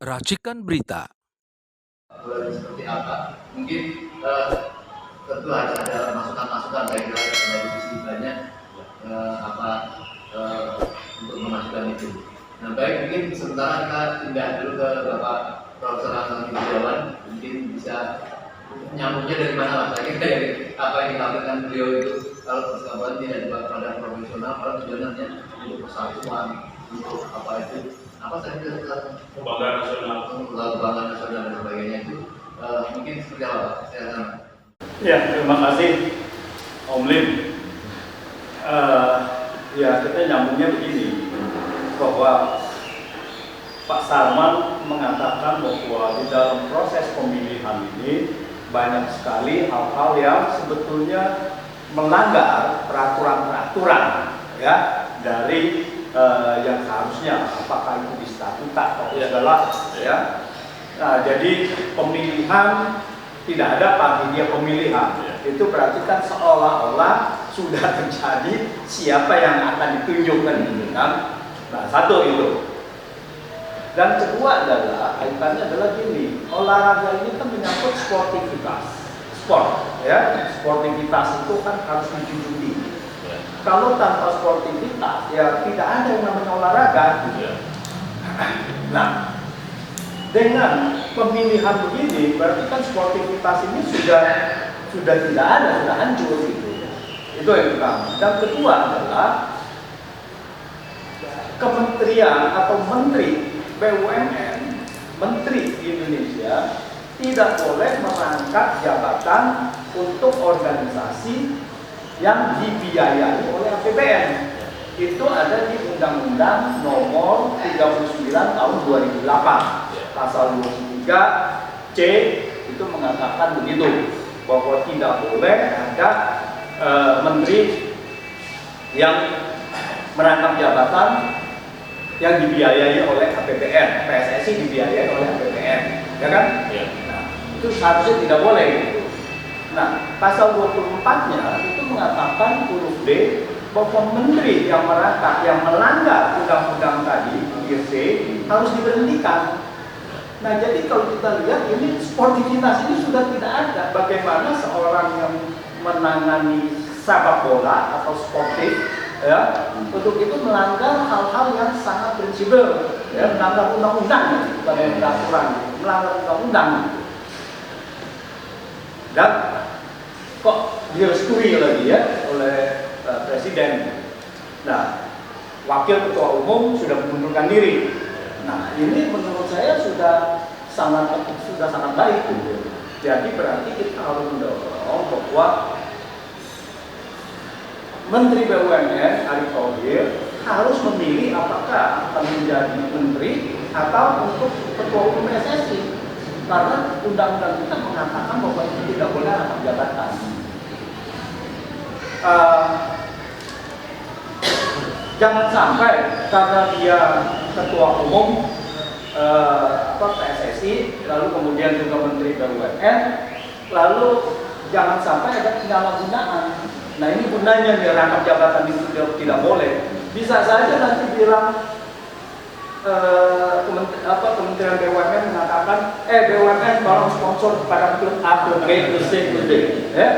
Racikan Berita. Seperti apa? Mungkin tentu harus ada masukan-masukan dari sisi banyak apa untuk memasukkan itu. Nah, baik, mungkin sementara kita pindah dulu ke Bapak Profesor Antoni Budiawan, mungkin bisa nyambungnya dari mana Mas? Saya kira dari apa yang dilakukan beliau itu, kalau persahabatan tidak dibuat pada profesional, kalau tujuannya untuk persatuan, untuk apa itu, apa saya kira kebanggaan nasional dan sebagainya itu mungkin seperti apa Pak? Silakan. Ya, terima kasih Om Lim. Ya, kita nyambungnya begini, bahwa Pak Sarman mengatakan bahwa di dalam proses pemilihan ini banyak sekali hal-hal yang sebetulnya melanggar peraturan-peraturan ya dari yang seharusnya, apakah itu di statuta atau segala ya. Nah, jadi pemilihan tidak ada panitia pemilihan, itu berarti kan seolah-olah sudah terjadi siapa yang akan ditunjukkan gitu kan. Nah, satu itu. Dan kedua adalah kaitannya adalah gini, olahraga ini kan menyangkut sportivitas, sport ya, sportivitas itu kan harus dijunjung tinggi. Kalau tanpa sportivitas ya tidak ada yang namanya olahraga. Nah, dengan pemilihan begini berarti kan sportivitas ini sudah tidak ada, sudah hancur gitu. Itu yang pertama. Dan kedua adalah kementerian atau menteri BUMN, menteri di Indonesia tidak boleh merangkap jabatan untuk organisasi yang dibiayai oleh APBN. Itu ada di Undang-Undang Nomor 39 Tahun 2008. Pasal 23 C itu mengatakan begitu, bahwa tidak boleh ada menteri yang merangkap jabatan yang dibiayai oleh APBN. PSSI dibiayai oleh APBN, ya kan? Ya. Nah, itu seharusnya tidak boleh gitu. Nah, pasal 24-nya itu mengatakan huruf D bahwa menteri yang merangkap, yang melanggar undang-undang tadi, UIC, harus diberhentikan. Nah, jadi kalau kita lihat ini sportivitas ini sudah tidak ada. Bagaimana seorang yang menangani sepak bola atau sportif ya, untuk itu melanggar hal-hal yang sangat prinsipil ya, melanggar undang-undang, bukan peraturan, melanggar undang-undang. Dan kok direstui lagi ya oleh presiden. Nah, wakil ketua umum sudah mengundurkan diri. Nah, ini menurut saya sudah sangat baik. Jadi berarti kita harus mendorong bahwa Menteri BUMN Erick Thohir harus memilih apakah akan menjadi menteri atau untuk ketua umum PSSI, karena undang-undang kita mengatakan bahwa itu tidak boleh rangkap jabatan. Jangan sampai karena dia ketua umum PSSI, lalu kemudian juga menteri BUMN, lalu jangan sampai ada penyalahgunaan. Nah, ini gunanya nih, rangkap jabatan itu tidak boleh. Bisa saja nanti bilang Kementerian BUMN mengatakan BUMN tolong sponsor kepada klub A, klub B, klub C, klub D ya.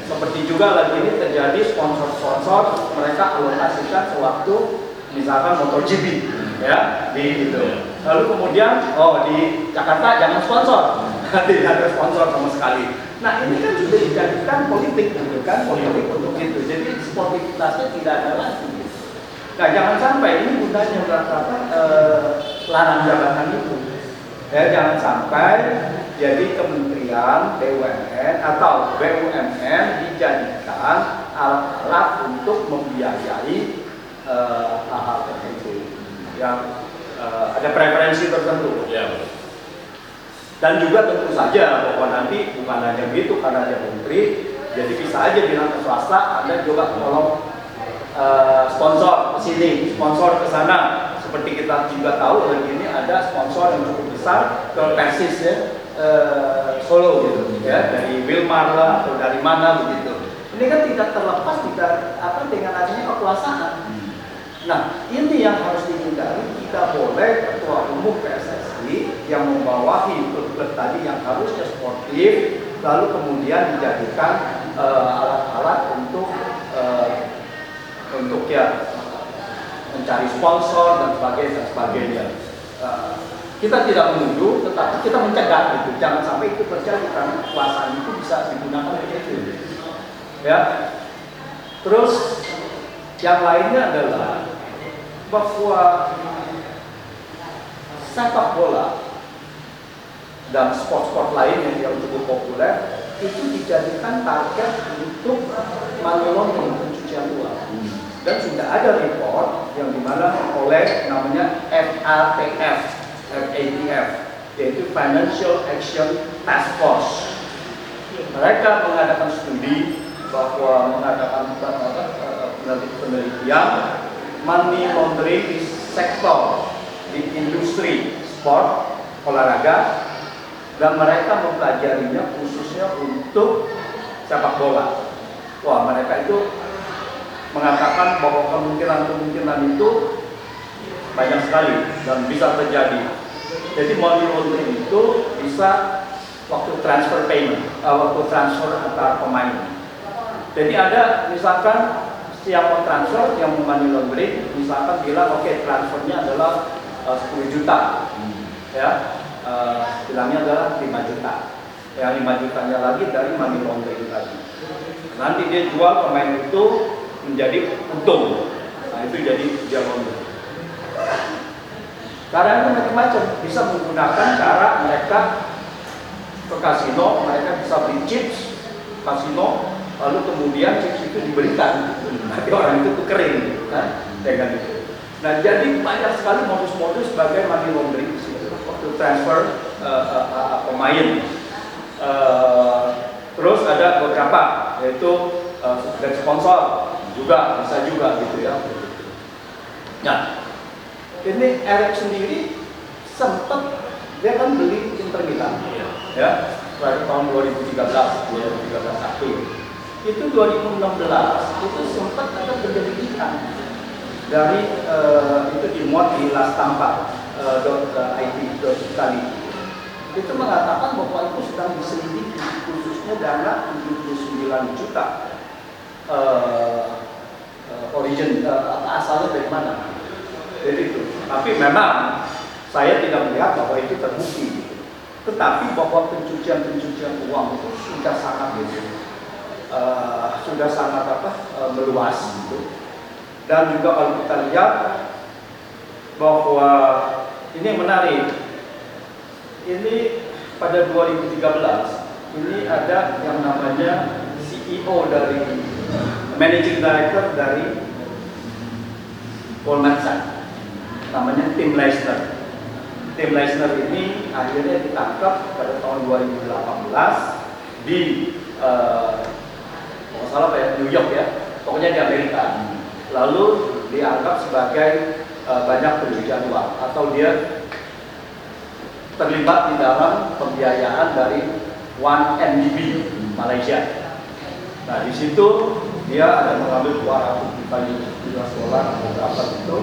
Seperti juga lagi ini terjadi sponsor mereka alokasikan sewaktu misalkan MotoGP ya di itu. Lalu kemudian di Jakarta jangan sponsor, tidak ada sponsor sama sekali. Nah, ini kan sudah dijadikan politik gitu kan, politik untuk itu. Jadi sportivitasnya tidak ada lagi. Nah, jangan sampai ini gunanya larang jabatan itu. Ya, jangan sampai jadi kementerian BUMN atau BUMN dijadikan alat untuk membiayai hal-hal tertentu yang ada preferensi tertentu. Ya. Dan juga tentu saja bahwa nanti bukan hanya begitu, karena ada menteri, jadi bisa aja bilang ke swasta, Anda juga tolong sponsor ke sini, sponsor ke sana. Seperti kita juga tahu hari ini ada sponsor yang cukup besar ke Persis ya, Solo gitu ya, dari Wilmar lah atau dari mana begitu. Ini kan tidak terlepas dengan adanya kekuasaan. Nah, ini yang harus dihindari. Tidak boleh ketua umum PSSI yang membawahi klub-klub tadi yang harusnya sportif, lalu kemudian dijadikan alat-alat untuk ya mencari sponsor dan sebagainya. Kita tidak menuduh, tetapi kita mencegah gitu. Jangan sampai itu terjadi karena kekuasaan itu bisa digunakan untuk itu. Ya. Terus yang lainnya adalah bahwa sepak bola dan sport-sport lain yang cukup populer itu dijadikan target untuk money laundering, pencucian uang. Dan sudah ada report yang dimana oleh namanya FATF, yaitu Financial Action Task Force. Mereka mengadakan studi bahwa mengadakan penelitian money laundering di sektor di industri sport olahraga, dan mereka mempelajarinya khususnya untuk sepak bola. Wah, mereka itu mengatakan bahwa kemungkinan itu banyak sekali dan bisa terjadi. Jadi money laundering itu bisa waktu transfer payment, waktu transfer antar pemain. Jadi ada misalkan siapa transfer yang money laundering, misalkan bilang oke, transfernya adalah 10 juta, ya, bilangnya adalah 5 juta. Yang 5 jutanya lagi dari money laundering tadi. Nanti dia jual pemain itu menjadi untung. Nah, itu jadi dia laundering. Caranya macam-macam, bisa menggunakan cara mereka ke kasino, mereka bisa beli chips kasino, lalu kemudian chips itu diberikan, nanti orang itu tukerin, gitu kan, dengan itu. Nah, jadi banyak sekali modus-modus sebagai money laundering di situ, waktu transfer pemain. Terus ada beberapa, yaitu dari sponsor juga bisa juga gitu ya. Nah, ini Eric sendiri sempat dia kan beli Inter Milan, ya, pada tahun 2013 April. Itu 2016 itu sempat ada penyelidikan dari itu dimuat di lastampa.it.italy. Itu mengatakan bahwa itu sedang diselidiki khususnya dana 79 juta asalnya dari mana. Jadi itu. Tapi memang saya tidak melihat bahwa itu terbukti. Tetapi bahwa pencucian uang itu sudah sangat meluas gitu. Dan juga kalau kita lihat bahwa ini menarik. Ini pada 2013 ini ada yang namanya CEO dari Managing Director dari Goldman Sachs, namanya Tim Leissner. Tim Leissner ini akhirnya ditangkap pada tahun 2018 di kalau salah New York ya, pokoknya di Amerika. Lalu dianggap sebagai banyak pencucian uang atau dia terlibat di dalam pembiayaan dari 1MDB Malaysia. Nah, di situ dia ada mengambil 200 juta US atau berapa itu,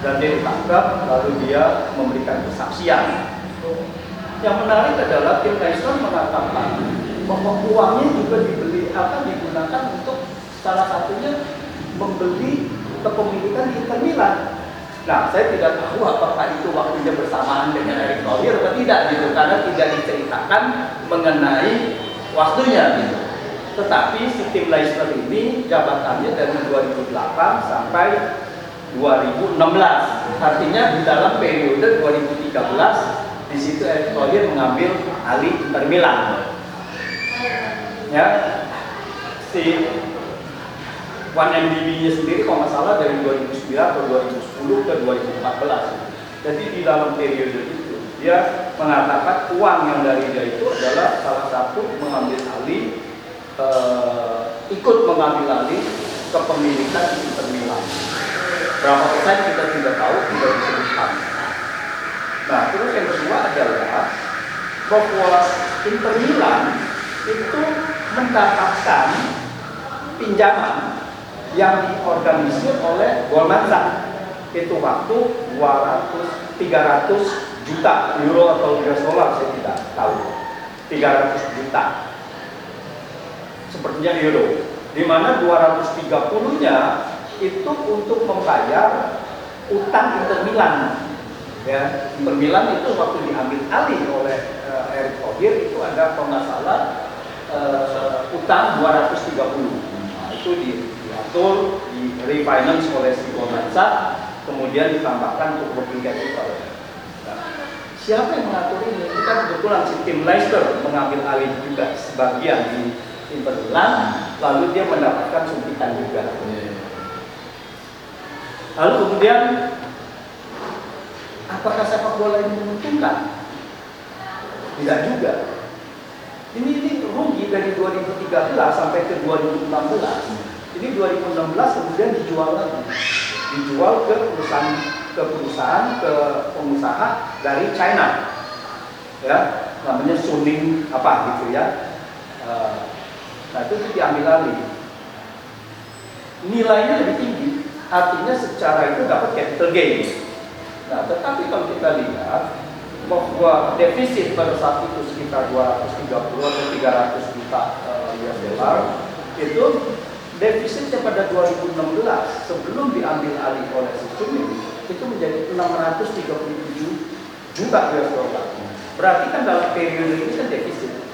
dan dia ditangkap, lalu dia memberikan kesaksian. Yang menarik adalah Tim Leissner mengatakan bahwa uangnya juga digunakan untuk salah satunya membeli kepemilikan di Inter Milan. Nah, saya tidak tahu apakah itu waktunya bersamaan dengan Erick Thohir atau tidak gitu, karena tidak diceritakan mengenai waktunya gitu. Tetapi si Tim Leissner ini jabatannya dari 2008 sampai 2016. Artinya di dalam periode 2013 di situ Erick Thohir mengambil alih Inter Milan. Ya, si 1MDB-nya sendiri kalau nggak salah dari 2009 atau 2010 ke 2014. Jadi di dalam periode itu dia mengatakan uang yang dari dia itu adalah salah satu mengambil alih, ikut mengambil alih kepemilikan Inter Milan. Berapa persen kita tidak tahu, tidak disebutkan. Nah, terus yang kedua adalah bahwa Inter Milan itu mendapatkan pinjaman yang diorganisir oleh Goldman Sachs. Itu waktu 300 juta euro atau US dollar, saya tidak tahu. 300 juta. Sepertinya euro. Di mana 230-nya itu untuk membayar utang Inter Milan. Ya, Inter Milan itu waktu diambil alih oleh Erick Thohir itu ada kalau nggak salah utang 230. Nah, itu diatur, di refinance oleh si Goldman Sachs, kemudian ditambahkan untuk working capital. Nah, siapa yang mengatur ini? Kita kebetulan si Tim Leicester mengambil alih juga sebagian di Inter Milan, lalu dia mendapatkan suntikan juga. Lalu kemudian apakah sepak bola ini menguntungkan? Tidak juga. Ini rugi dari 2013 sampai ke 2016. Ini 2016 kemudian dijual lagi. Dijual ke pengusaha dari China. Ya, namanya Suning apa gitu ya. Nah, itu diambil alih. Nilainya lebih tinggi. Artinya secara itu dapat capital gain. Nah, tetapi kalau kita lihat bahwa defisit pada saat itu sekitar 230 atau 300 juta US dollar, itu defisitnya pada 2016 sebelum diambil alih oleh si Suning itu menjadi 637 juta US dollar. Berarti kan dalam periode ini kan defisit.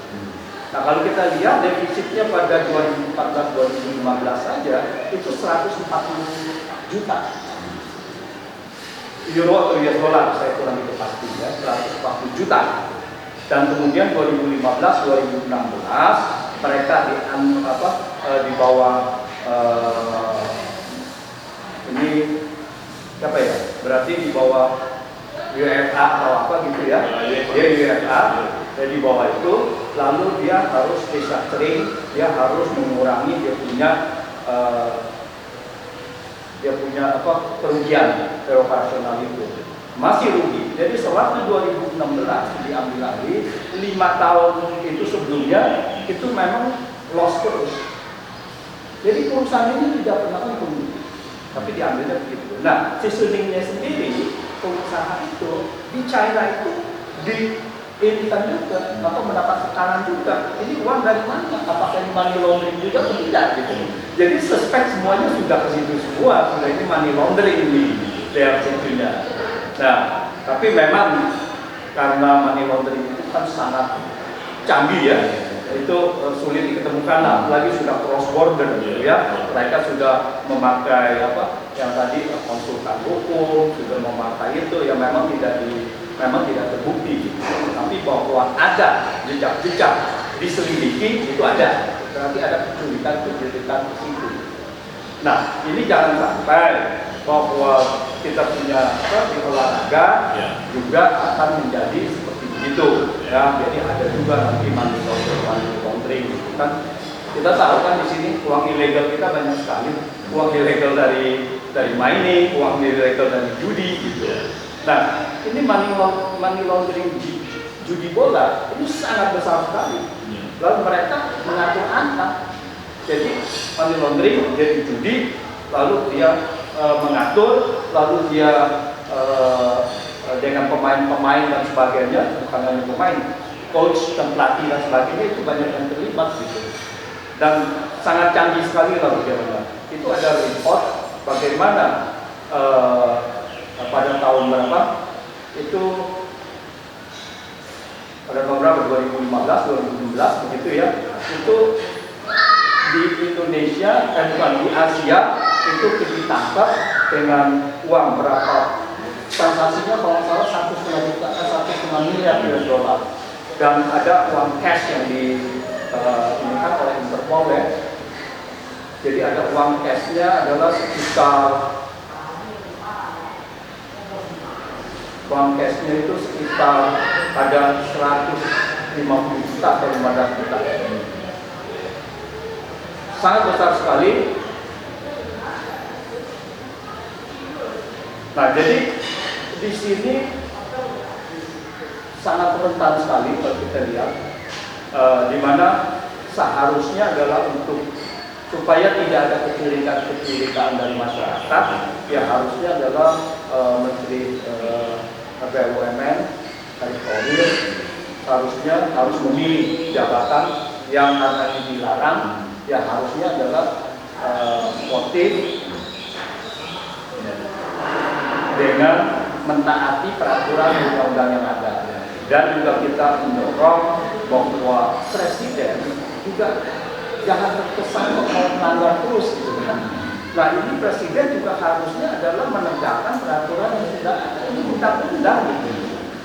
Nah, kalau kita lihat defisitnya pada 2014-2015 saja itu 140 juta euro atau US dollar, saya kurang itu pasti ya, 140 juta. Dan kemudian 2015-2016 mereka di bawah ini apa ya? Berarti di bawah UEFA atau apa gitu ya? Dia UEFA. Jadi di bawah itu, lalu dia harus restructuring, dia harus mengurangi dia punya kerugian operasional itu. Masih rugi. Jadi sewaktu 2016 diambil alih, 5 tahun itu sebelumnya itu memang loss terus. Jadi perusahaan ini tidak pernah untung, tapi diambilnya begitu. Nah, si Suningnya sendiri, pengusaha itu di China itu diirikan juga atau mendapat tekanan juga. Ini uang dari mana? Apakah ini money laundering juga atau tidak gitu? Jadi suspek semuanya sudah ke situ semua. Sudah ini money laundering ini dari situnya. Nah, tapi memang karena money laundering itu kan sangat canggih ya, itu sulit diketemukan, apalagi sudah cross border gitu ya. Mereka sudah memakai yang tadi konsultan hukum, sudah memakai itu yang memang tidak terbukti. Tapi bahwa ada jejak-jejak diselidiki itu ada. Berarti ada keculikan di situ. Nah, ini jangan sampai bahwa kita punya di olahraga juga akan menjadi seperti itu ya. Jadi ada juga nanti money laundering gitu kan. Kita tahu kan di sini uang ilegal kita banyak sekali. Uang ilegal dari mining, uang ilegal dari judi gitu. Nah, ini money laundering judi bola ini sangat besar sekali. Lalu mereka mengatur angka. Jadi money laundering jadi judi, lalu dia mengatur, lalu dia dengan pemain-pemain dan sebagainya, bukan hanya pemain, coach dan pelatih dan sebagainya itu banyak yang terlibat gitu. Dan sangat canggih sekali lalu dia bilang. Itu ada report bagaimana pada tahun berapa itu pada tahun berapa 2015, 2016 begitu ya, itu di Indonesia bukan di Asia itu ditangkap dengan uang berapa transaksinya kalau nggak salah 1,5 miliar US dollar, dan ada uang cash yang diinginkan oleh Interpol ya. Jadi ada uang cashnya adalah sekitar itu sekitar ada 150 juta atau 15 juta. Sangat besar sekali. Nah, jadi di sini sangat rentan sekali kalau kita lihat, di mana seharusnya adalah supaya tidak ada kecurigaan dari masyarakat, ya harusnya adalah Menteri BUMN Erick Thohir harusnya harus memilih jabatan yang karena ini dilarang, ya harusnya adalah sportif dengan mentaati peraturan undang-undang yang ada. Dan juga kita mendorong bahwa presiden juga jangan terkesan mau melanggar terus gitu kan. Nah ini presiden juga harusnya adalah menegakkan peraturan yang sudah ada, ini undang-undang gitu.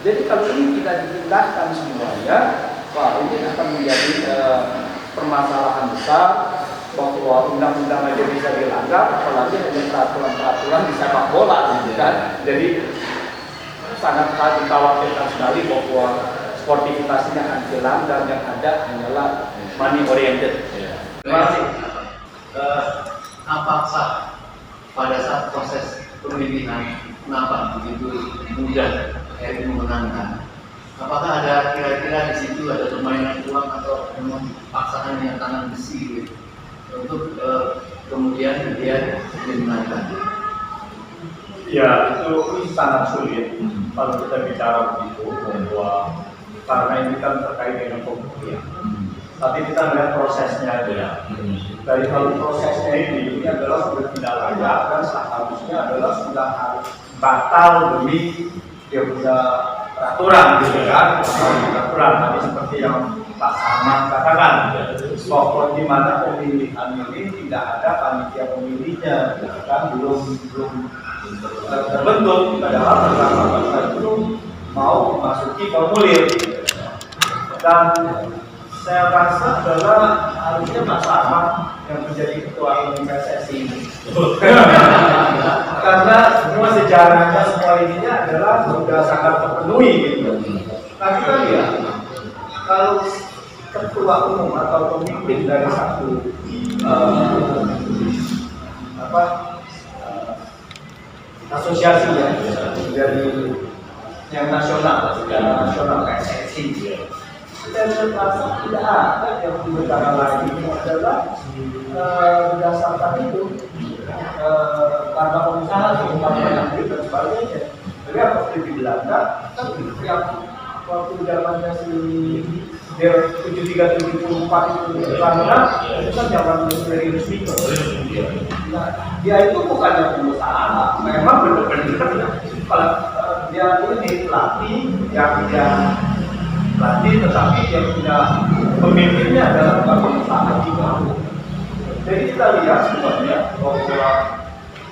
Jadi kalau ini tidak dipindahkan semuanya, wah ini akan menjadi permasalahan besar bahwa undang-undang aja bisa dilanggar, apalagi ada peraturan-peraturan di sepak bola gitu kan. Jadi sangat dikhawatirkan sekali bahwa sportivitasnya akan hilang dan yang ada hanyalah money oriented. Terima kasih. Apakah pada saat proses pemilihan kenapa begitu mudah Erick memenangkan? Apakah ada kira-kira di situ ada permainan uang atau memang paksaan yang tangan besi gitu, untuk kemudian dia dimenangkan? Ya itu sangat sulit kalau kita bicara begitu bahwa karena ini kan terkait dengan pembuktian. Tapi kita melihat prosesnya aja. Dari kalau prosesnya ini adalah sudah tidak layak dan seharusnya adalah sudah harus batal demi dia punya peraturan gitu kan, peraturan tadi seperti yang Pak Sarman katakan, pokok di mana pemilihan ini tidak ada panitia pemilihnya, kan belum terbentuk, padahal pertama kita itu mau memasuki formulir. Dan saya rasa adalah harusnya Pak Sarman yang menjadi ketua umum PSSI karena semua sejarahnya semua ininya adalah sudah sangat terpenuhi gitu. Nah kita lihat kalau ketua umum atau pemimpin dari satu asosiasi ya dari yang nasional, secara nasional PSSI. Saya rasa tidak ada yang negara lain ini adalah berdasarkan itu karena pengusaha dan sebagainya. Jadi seperti di Belanda kan yang waktu zamannya si Der 7374 itu Belanda itu kan zaman dari resmi. Nah, dia itu bukannya pengusaha, memang benar-benar kalau dia ini pelatih yang dia pelatih, tetapi yang punya pemimpinnya adalah pengusaha juga. Jadi kita lihat sebenarnya bahwa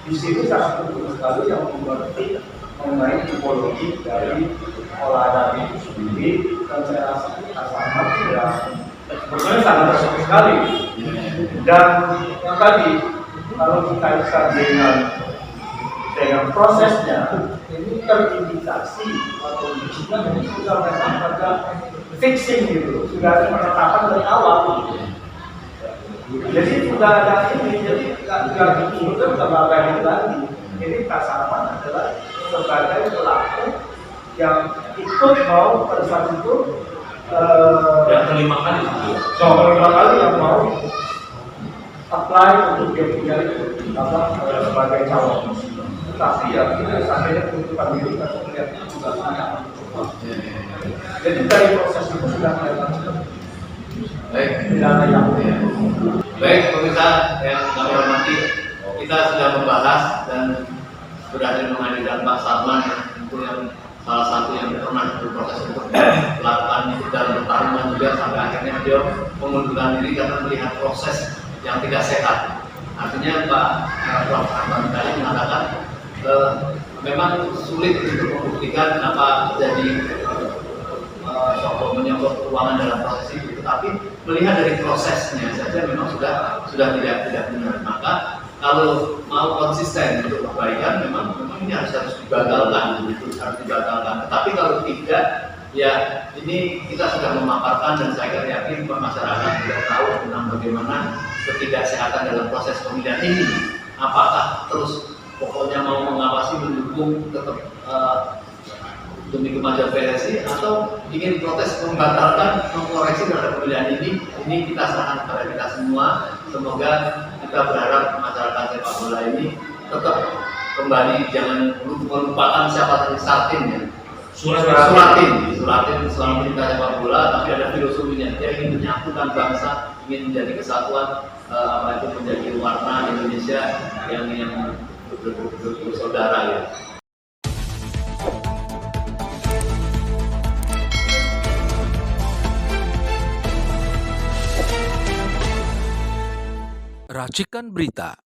di sini sangat penting sekali yang mengerti mengenai tipologi dari olahraga itu sendiri, dan saya rasa ini sangat tidak sebenarnya sangat tersedia sekali. Dan yang tadi kalau dikaitkan dengan prosesnya ini terindikasi atau juga ini sudah memang pada fixing gitu, sudah ada penetapan dari awal. Jadi sudah ada ini, jadi tidak dibutuhkan sebagai ini lagi. Ini Pak Sarman adalah sebagai pelaku yang ikut mau pada saat itu yang kelima kali yang mau apply untuk dia punya sebagai calon. Tapi ya kita sampai tuntutan diri kita melihat itu juga sangat. Jadi dari proses itu sudah kelihatan. Baik, Baik, pemirsa yang kami hormati, kita sudah membahas dan berhasil menghadirkan Pak Sarman itu yang salah satu yang pernah berproses untuk melakukan itu dan pertarungan juga sampai akhirnya beliau mengundurkan diri karena melihat proses yang tidak sehat. Artinya Pak Prof. Sarman tadi mengatakan memang sulit untuk membuktikan apa jadi menyangkut keuangan dalam proses itu, tapi melihat dari prosesnya saja memang sudah tidak benar. Maka kalau mau konsisten untuk perbaikan memang ini harus dibatalkan, harus dibatalkan. Tetapi kalau tidak, ya ini kita sudah memaparkan dan saya yakin masyarakat sudah tahu tentang bagaimana ketidaksehatan dalam proses pemilihan ini. Apakah terus pokoknya mau mengawasi, mendukung tetap demi kemajuan PSSI atau ingin protes membatalkan, mengkoreksi terhadap pemilihan ini kita serahkan kepada kita semua. Semoga kita berharap masyarakat sepak bola ini tetap kembali, jangan melupakan siapa tadi starting ya. Suratin selama perintah sepak bola, tapi ada filosofinya. Dia ingin menyatukan bangsa, ingin menjadi kesatuan, apa itu menjadi warna Indonesia yang bersaudara ya. Racikan Berita